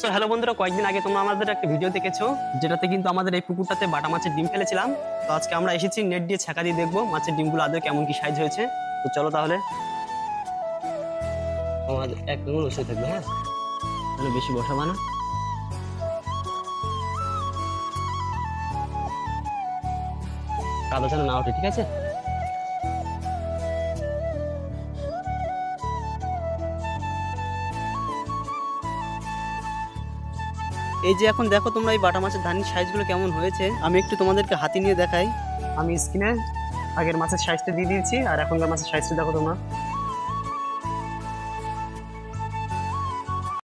So hello বন্ধুরা, কয়েকদিন আগে তোমরা আমাদের একটা ভিডিও দেখেছো যেটাতে কিন্তু আমাদের এই পুকুরটাতে বাটা মাছের ডিম ফেলেছিলাম। তো আজকে আমরা এসেছি নেট দিয়ে ছ্যাঁকা দিয়ে দেখবো মাছের ডিমগুলো আদৌ কেমন কি সাইজ হয়েছে। তো চলো তাহলে আমাদের এক আঙুল বসে থাকবে, হ্যাঁ তাহলে বেশি বসাবা না। কাদা যেন না ওঠে, ঠিক আছে? এই যে এখন দেখো তোমরা এই বাটা মাছের ধানির সাইজগুলো কেমন হয়েছে, আমি একটু তোমাদেরকে হাতে নিয়ে দেখাই। আমি স্ক্রিনে আগের মাছের সাইজটা দিয়ে দিয়েছি আর এখনকার মাছের সাইজটা দেখো তোমরা।